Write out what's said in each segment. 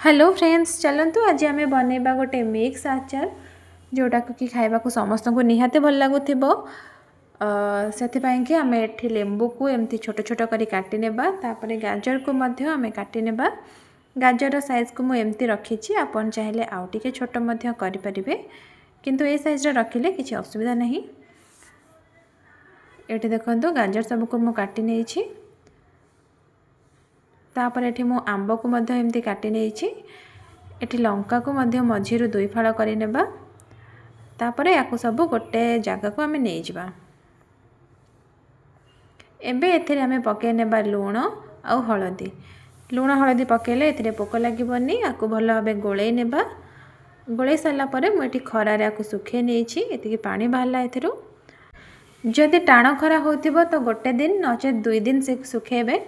Hello friends, चलतु आज आम बनइबा गोटे मिक्स आचार जोटा कि खाइबा को समस्त को निहाते भल लगुथिबो। से आम एठी लेंबू को एमती छोट छोट करी काटी नेबा। तापरे गाजर को मध्य आम काटी नेबा। गाजर साइज को मु एमती रखीछि, आपन चाहिले आउ टिके छोट मध्य करि परिबे, किंतु ए साइज रे रखिले किछि असुविधा नहीं। एठी देखंतु गाजर सब को मु काटी नेछि। तापर एठी मु आंब को मध्य एमती काटी नेछि। एठी लंका को मध्य मझिरु दुई फाळ करि नेबा। तापर याकु सब गोटे जगह को आमे नै जिबा। एबे एथिरे आमे पके नेबा लूण आ हळदी। लूण हळदी पकेले एथिरे पोक लागिबनी। याकु भल भाबे गोळै नेबा। गोळै साला परे मु एठी खरा रे याकु सुखे नेछि। एतिकी पानी बाहरला एथिरु। जदि टाण खरा होतिबो तो गोटे दिन नचे 2 दिन से सुखेबे।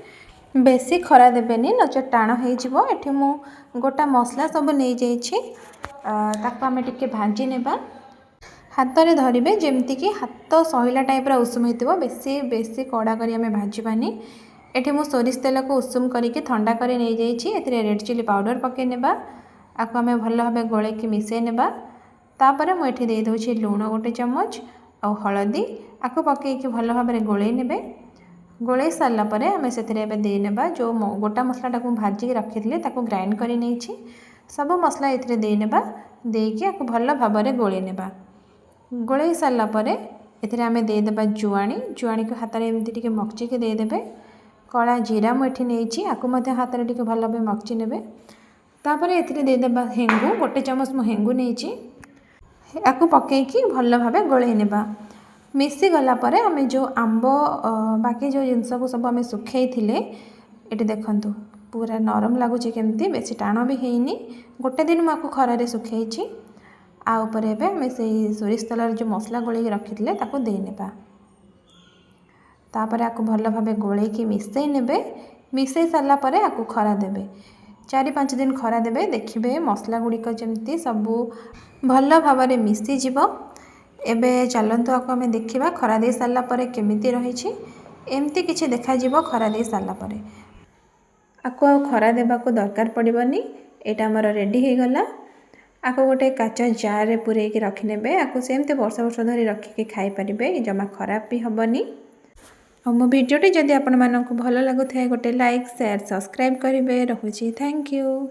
बेसी खरा देबेनी नचे टाण हो जिवो। एठी मु गोटा मसला सब नै जाइछि। ताको आमे टिके भाजी नेबा। हाथ रे धरिबे जेमति कि हाथ सहिला टाइप रा उषुम हेतिबो। बेसी बेसी कड़ा करी आमे भाजीबानी। एठी मु सोरिष तेल को उषुम करिके ठंडा करी नै जाइछि। एथिरे रेड चिली पाउडर पके नेबा। आको आमे भल्लो भाबे गोळे कि मिसे नेबा। तापरे मु एठी देइ दोछि लूण गोटे चम्मच आ हळदी। आको पके कि भल्लो भाबे गोळे नेबे। गोळे सारला परे आमे सेथिरे एबे देइ नेबा जो गोटा मसलाटा को भाजी रखिथिले ताको ग्राइंड करी नेछि। सब मसला एथिरे देइ नेबा। देइके आको भल्लो भाबरे गोळे नेबा। गोळे सारला परे एथिरे आमे देइ देबा जुआणी। जुआणी को हाथ रे एमति टिके मक्ची के देइ देबे। कळा जीरा मु एठी नेछि, आको मते हाथ रे टिके भल्लो भाबे मक्ची नेबे। तापरे एथिरे देइ देबा हेंगु। गोटे चम्मच मु हेंगु नेछि। आको पके कि भल्लो भाबे गोळे नेबा। मिसी गला परे आमे जो आंब बाकी जो जिनस को सब आमे सुखै थिले एटी देखंतु पूरा नरम लागुचे केमती। बेसी टाण भी हेइनी। गोटे दिन माको खरा रे सुखैछि। आ ऊपर एबे आमे सेही सोरिष तेलर जो मसला गोळे रखिथिले ताको देइ नेबा। तापरे आको भल्लो भाबे गोळे कि मिसै नेबे। मिसै सारला परे आको खरा देबे। 4-5 दिन खरा देबे। देखिबे मसला गुड़िक जेमती सबू भल्लो भाबरे मिसी जिवो। एबे चलंतु आको आमे देखिबा खरा दे सारला परे केमिति रहिछि। एमती किछि देखा जिवो खरा दे सारला परे। आको खरा देबा को दरकार पड़िबनी। एटा हमर रेडी हे गला। आको गोटे काचा जार रे पुरै के रखि नेबे। आको सेमते वर्ष वर्ष धरि रखि के खाइ परिबे। जमा खराब भी हबनी। और मो वीडियोटी जदि आपन मानन को भलो लागुथाय गोटे लाइक शेयर सब्सक्राइब करिवे। रहुछि। Thank you.